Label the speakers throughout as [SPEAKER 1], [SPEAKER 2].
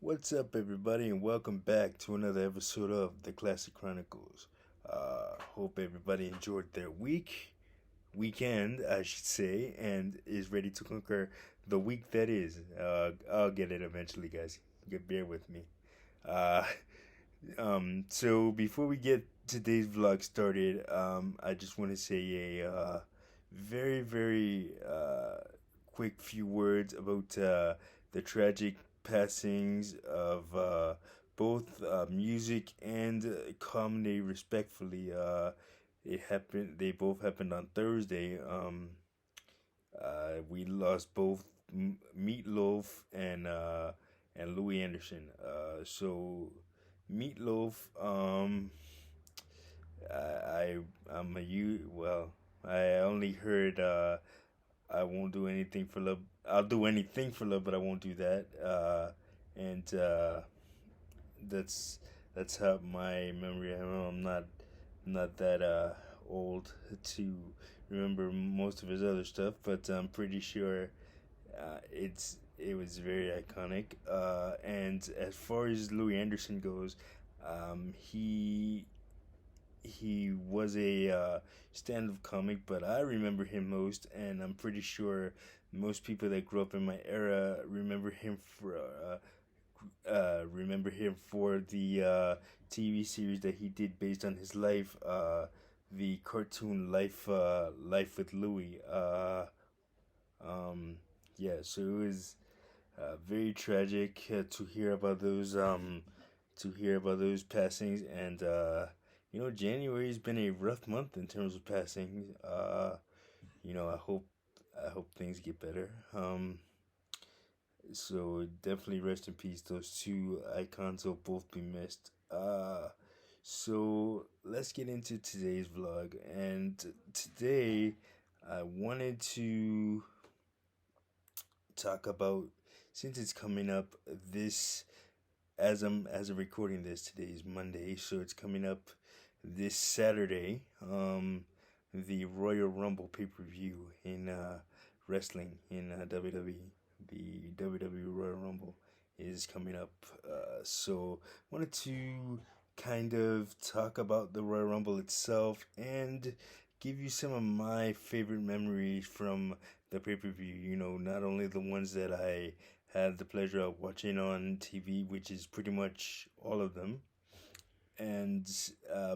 [SPEAKER 1] What's up, everybody, and welcome back to another episode of the Classic Chronicles. Hope everybody enjoyed their weekend, I should say, and is ready to conquer the week that is. I'll get it eventually, guys. Bear with me. Uh, so before we get today's vlog started, I just want to say a very quick few words about the tragic passings of both music and comedy, respectfully. It happened. They both happened on Thursday. We lost both Meatloaf and Louie Anderson. So Meatloaf, I I'm a you well. I only heard I won't do anything for love. I'll do anything for love, but I won't do that. And that's that's how my memory. I know I'm not that old to remember most of his other stuff, but I'm pretty sure it was very iconic. And as far as Louis Anderson goes, he was a stand-up comic, but I remember him most, and I'm pretty sure most people that grew up in my era remember him for the TV series that he did based on his life, the cartoon Life with Louie. Um, yeah, so it was very tragic to hear about those passings, and January's been a rough month in terms of passings. I hope things get better. So definitely rest in peace. Those two icons will both be missed. So let's get into today's vlog. And today I wanted to talk about, since it's coming up this as I'm recording this, today is Monday, so it's coming up this Saturday. The Royal Rumble pay-per-view in wrestling in WWE. The WWE Royal Rumble is coming up. So wanted to kind of talk about the Royal Rumble itself and give you some of my favorite memories from the pay-per-view. Not only the ones that I had the pleasure of watching on TV, which is pretty much all of them, and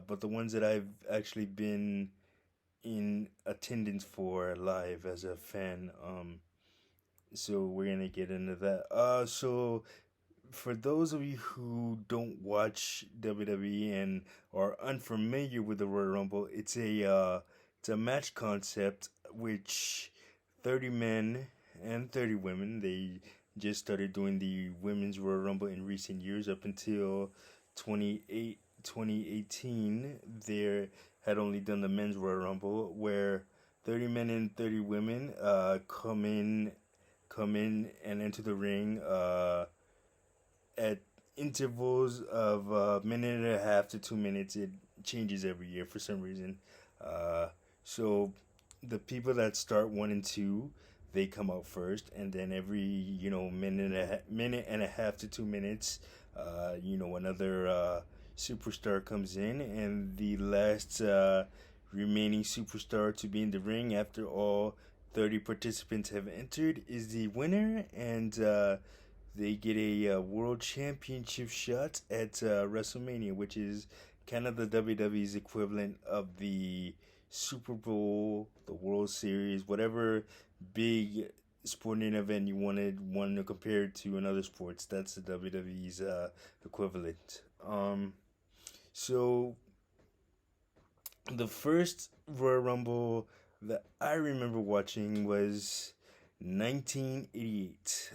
[SPEAKER 1] but the ones that I've actually been in attendance for live as a fan. So we're gonna get into that. So for those of you who don't watch WWE and are unfamiliar with the Royal Rumble, it's a match concept which 30 men and 30 women. They just started doing the women's Royal Rumble in recent years. Up until 2018, they had only done the men's Royal Rumble, where 30 men and 30 women come in and enter the ring at intervals of a minute and a half to 2 minutes. It changes every year for some reason. So the people that start one and two, they come out first, and then every minute and a half to 2 minutes, another superstar comes in, and the last remaining superstar to be in the ring after all 30 participants have entered is the winner, and they get a world championship shot at WrestleMania, which is kind of the WWE's equivalent of the Super Bowl, the World Series, whatever big sporting event you wanted to compare it to in other sports. That's the WWE's equivalent. So the first Royal Rumble that I remember watching was 1988.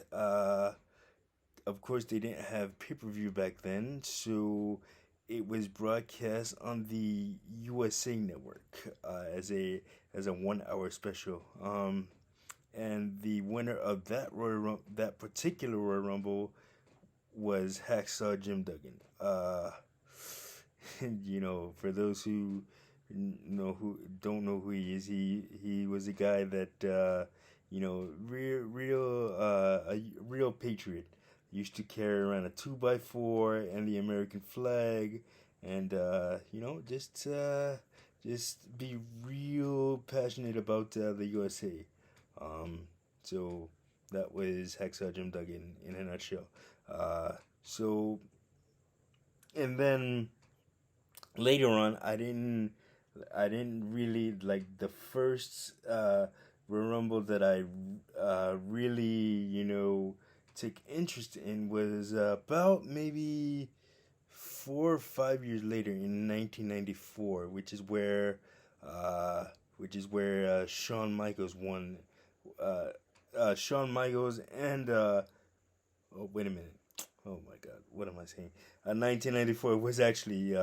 [SPEAKER 1] Of course, they didn't have pay-per-view back then, so it was broadcast on the USA Network as a 1 hour special. And the winner of that particular Royal Rumble was Hacksaw Jim Duggan. For those who don't know who he is, he was a guy that real a real patriot. used to carry around a 2x4 and the American flag, and just be real passionate about the USA. Um, so that was Hacksaw Jim Duggan in a nutshell. Uh, so and then later on, I didn't really like the first Royal Rumble that I really took interest in was about maybe 4 or 5 years later in 1994, uh, which is where Shawn Michaels won. Shawn Michaels and oh, wait a minute. Oh my God, what am I saying? 1994 was actually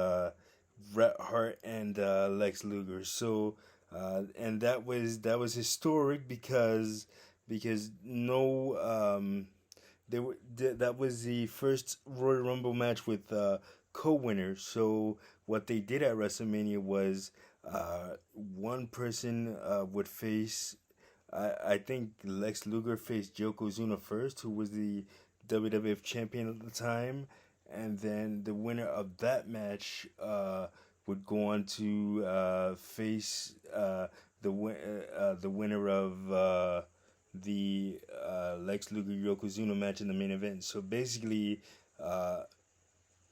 [SPEAKER 1] Bret Hart and Lex Luger. So, and that was historic because no that was the first Royal Rumble match with co-winners. So what they did at WrestleMania was one person would face. I think Lex Luger faced Yokozuna first, who was the WWF champion at the time, and then the winner of that match would go on to face the winner of the Lex Luger Yokozuna match in the main event. So basically, uh,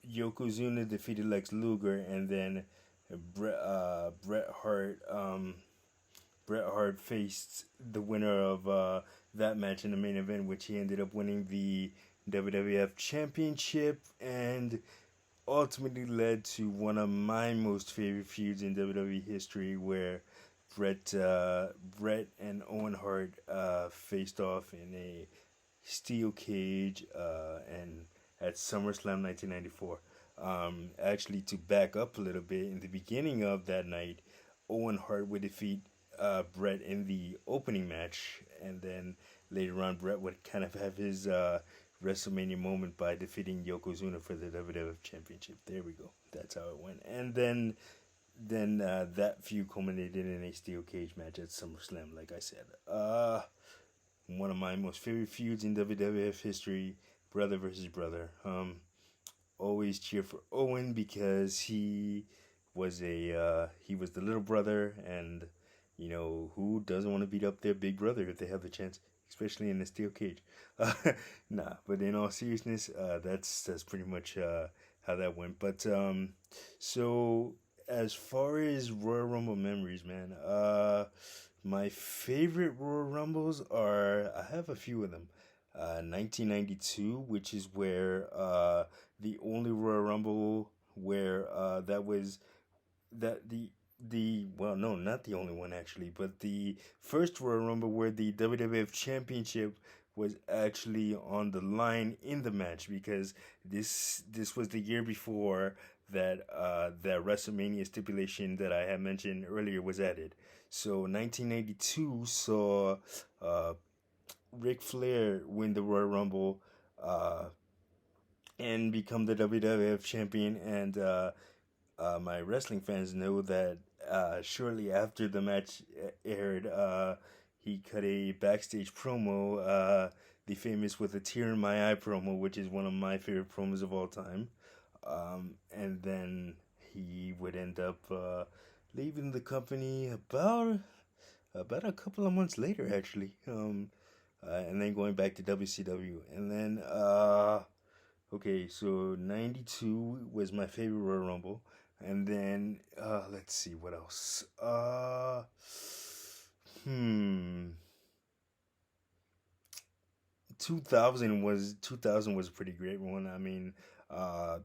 [SPEAKER 1] Yokozuna defeated Lex Luger, and then Bret Bret Hart. Bret Hart faced the winner of that match in the main event, which he ended up winning the WWF Championship, and ultimately led to one of my most favorite feuds in WWE history, where Bret and Owen Hart faced off in a steel cage and at SummerSlam 1994. Actually, to back up a little bit, in the beginning of that night, Owen Hart would defeat Bret in the opening match, and then later on, Bret would kind of have his WrestleMania moment by defeating Yokozuna for the WWF Championship. There we go. That's how it went. And then that feud culminated in a steel cage match at SummerSlam. Like I said, one of my most favorite feuds in WWF history, brother versus brother. Always cheer for Owen because he was the little brother, and who doesn't want to beat up their big brother if they have the chance, especially in the steel cage. Nah, but in all seriousness, that's pretty much how that went. But so as far as Royal Rumble memories, man, my favorite Royal Rumbles are, I have a few of them. 1992, which is where the only Royal Rumble where that was that the well, no, not the only one actually, but the first Royal Rumble where the WWF Championship was actually on the line in the match, because this was the year before that WrestleMania stipulation that I had mentioned earlier was added. So 1992 saw uh, Ric Flair win the Royal Rumble uh, and become the WWF champion, and my wrestling fans know that shortly after the match aired, he cut a backstage promo, the famous "With a Tear in My Eye" promo, which is one of my favorite promos of all time. And then he would end up leaving the company about a couple of months later, actually. And then going back to WCW, and then okay, so 92 was my favorite Royal Rumble. And then let's see what else. Hmm 2000 was a pretty great one. Uh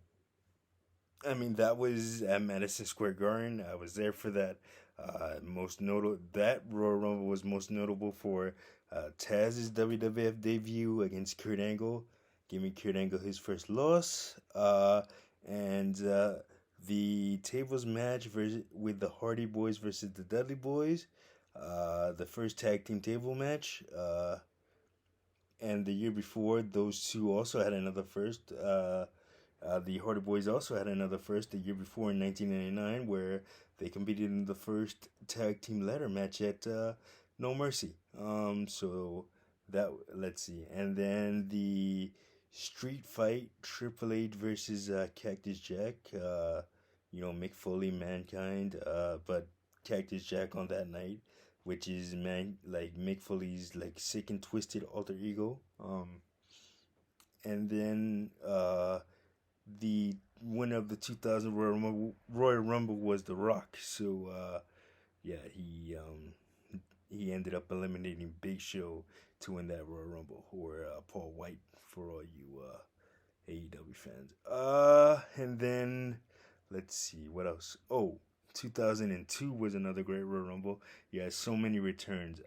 [SPEAKER 1] that was at Madison Square Garden. I was there for that. Most notable that Royal Rumble was most notable for Taz's WWF debut against Kurt Angle, giving Kurt Angle his first loss. And the tables match with the Hardy Boys versus the Dudley Boys, the first tag team table match. And the year before, those two also had another first. The Hardy Boys also had another first the year before in 1999, where they competed in the first tag team ladder match at No Mercy. So that let's see, and then street fight, Triple H versus Cactus Jack. Mick Foley, Mankind, but Cactus Jack on that night, which is Mick Foley's like sick and twisted alter ego. And then the winner of the 2000 Royal Rumble was The Rock. So yeah, he ended up eliminating Big Show to win that Royal Rumble, or Paul White for all you AEW fans. And then let's see what else. Oh, 2002 was another great Royal Rumble. Yeah, so many returns.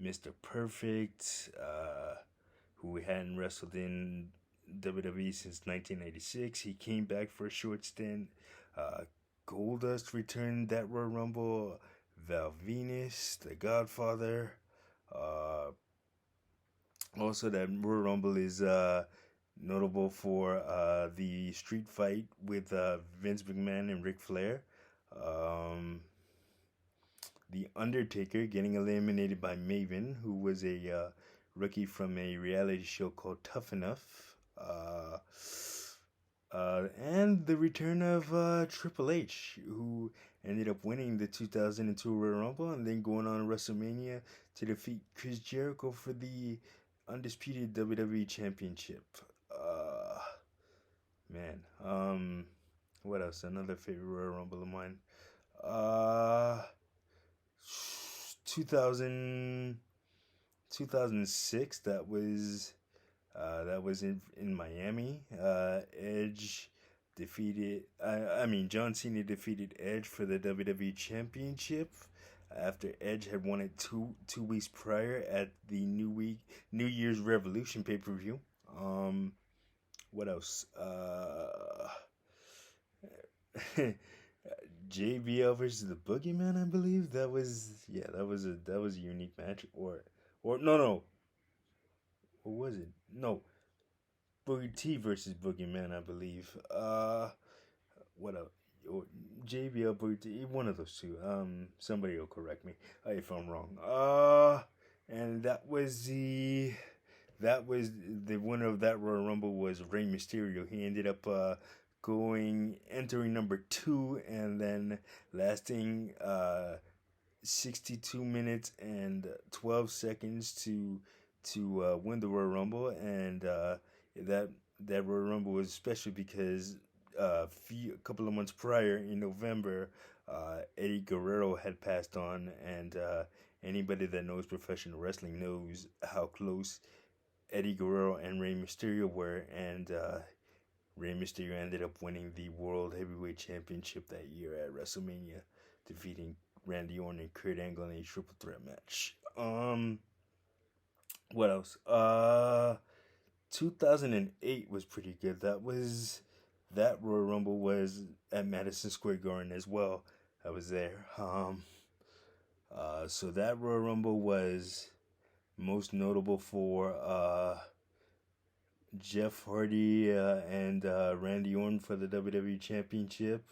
[SPEAKER 1] Mr. Perfect, who hadn't wrestled in WWE since 1986. He came back for a short stint. Goldust returned that Royal Rumble. Val Venus, The Godfather. Also, that Royal Rumble is notable for the street fight with Vince McMahon and Ric Flair. The Undertaker getting eliminated by Maven, who was a rookie from a reality show called Tough Enough. And the return of Triple H, who ended up winning the 2002 Royal Rumble and then going on to WrestleMania to defeat Chris Jericho for the undisputed WWE Championship. Man, what else? Another favorite Royal Rumble of mine. 2006. That was in Miami. Edge defeated. John Cena defeated Edge for the WWE Championship after Edge had won it two weeks prior at the New Year's Revolution pay-per-view. What else? JBL versus the Boogeyman, I believe. That was a unique match. Or no. What was it? No. Boogie T versus Boogeyman, I believe. What else? Or JBL, Boogie T, one of those two. Somebody will correct me if I'm wrong. And that was the winner of that Royal Rumble was Rey Mysterio. He ended up entering number 2 and then lasting 62 minutes and 12 seconds to win the Royal Rumble. And that Royal Rumble was special because a couple of months prior in November, Eddie Guerrero had passed on, and anybody that knows professional wrestling knows how close Eddie Guerrero and Rey Mysterio were, and Rey Mysterio ended up winning the World Heavyweight Championship that year at WrestleMania, defeating Randy Orton and Kurt Angle in a triple threat match. What else? 2008 was pretty good. That Royal Rumble was at Madison Square Garden as well. I was there. So that Royal Rumble was most notable for Jeff Hardy and Randy Orton for the WWE Championship.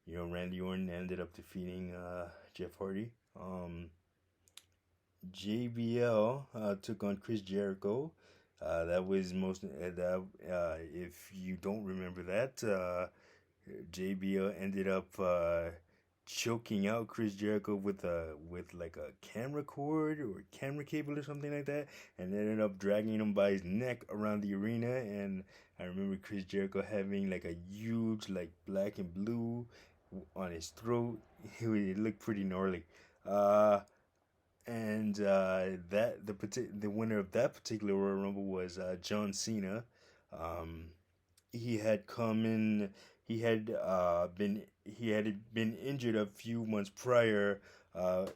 [SPEAKER 1] Randy Orton ended up defeating Jeff Hardy. JBL took on Chris Jericho. That was if you don't remember that, JBL ended up choking out Chris Jericho with like a camera cord or camera cable or something like that, and ended up dragging him by his neck around the arena. And I remember Chris Jericho having like a huge like black and blue on his throat. It looked pretty gnarly. And the winner of that particular Royal Rumble was John Cena. He had come in. He had been injured a few months prior.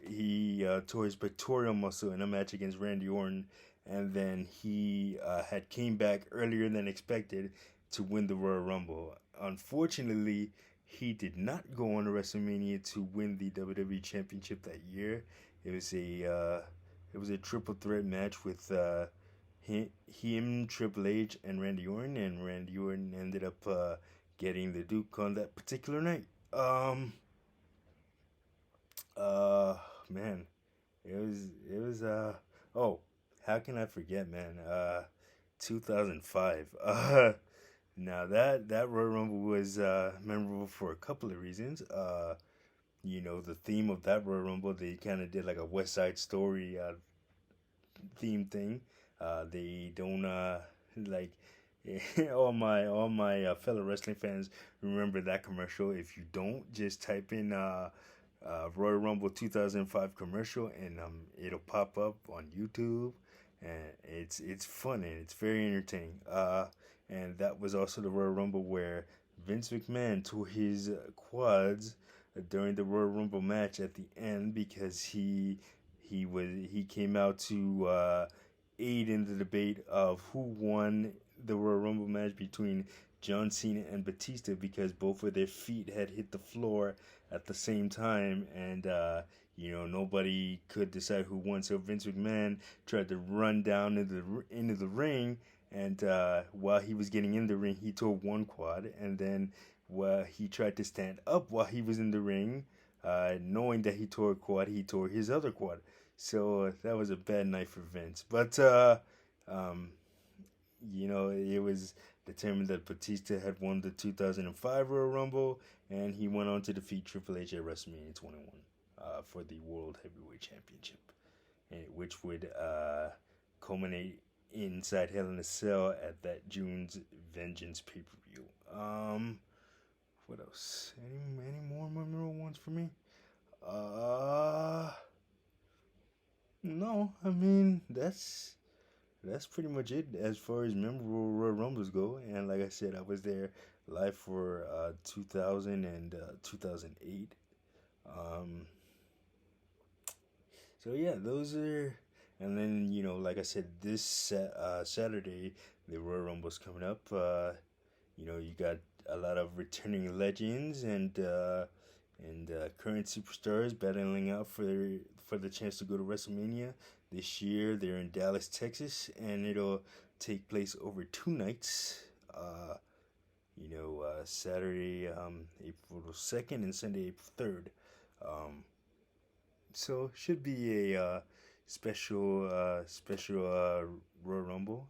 [SPEAKER 1] He tore his pectoral muscle in a match against Randy Orton, and then he had came back earlier than expected to win the Royal Rumble. Unfortunately, he did not go on to WrestleMania to win the WWE Championship that year. It was a triple threat match with him, Triple H, and Randy Orton, and Randy Orton ended up getting the Duke on that particular night. Man, it was how can I forget, man? 2005. Now that Royal Rumble was memorable for a couple of reasons. The theme of that Royal Rumble, they kind of did like a West Side Story theme thing. They don't like all my fellow wrestling fans remember that commercial. If you don't, just type in Royal Rumble 2005 commercial, and it'll pop up on YouTube, and it's fun and it's very entertaining. And that was also the Royal Rumble where Vince McMahon tore his quads during the Royal Rumble match at the end because he came out to aid in the debate of who won the Royal Rumble match between John Cena and Batista, because both of their feet had hit the floor at the same time, and nobody could decide who won. So Vince McMahon tried to run down into the ring, and while he was getting in the ring, he tore one quad, and then he tried to stand up while he was in the ring. Knowing that he tore a quad, he tore his other quad. So that was a bad night for Vince. But it was determined that Batista had won the 2005 Royal Rumble, and he went on to defeat Triple H at WrestleMania 21 for the World Heavyweight Championship, which would culminate inside Hell in a Cell at that June's Vengeance pay-per-view. What else? Any more memorable ones for me? No, I mean that's pretty much it as far as memorable Royal Rumbles go. And like I said, I was there live for 2000 and 2008. So yeah, those are. And then like I said, this Saturday the Royal Rumble's coming up. You got a lot of returning legends and current superstars battling out for the chance to go to WrestleMania this year. They're in Dallas, Texas, and it'll take place over 2 nights. Saturday, April 2nd, and Sunday, April 3rd. So should be a special Royal Rumble.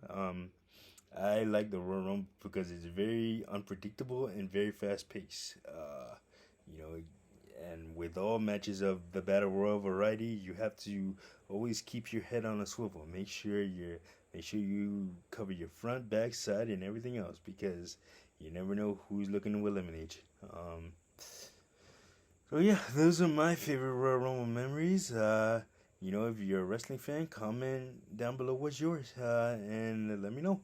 [SPEAKER 1] I like the Royal Rumble because it's very unpredictable and very fast paced. And with all matches of the Battle Royal variety, you have to always keep your head on a swivel. Make sure you cover your front, back, side, and everything else, because you never know who's looking to eliminate you. So yeah, those are my favorite Royal Rumble memories. If you're a wrestling fan, comment down below what's yours, and let me know.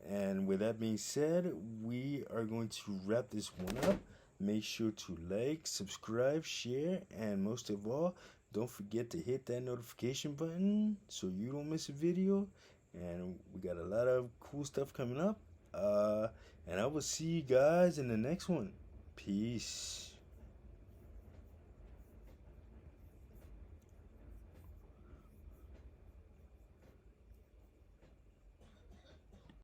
[SPEAKER 1] And with that being said, we are going to wrap this one up. Make sure to like, subscribe, share, and most of all, don't forget to hit that notification button so you don't miss a video. And we got a lot of cool stuff coming up. And I will see you guys in the next one. Peace.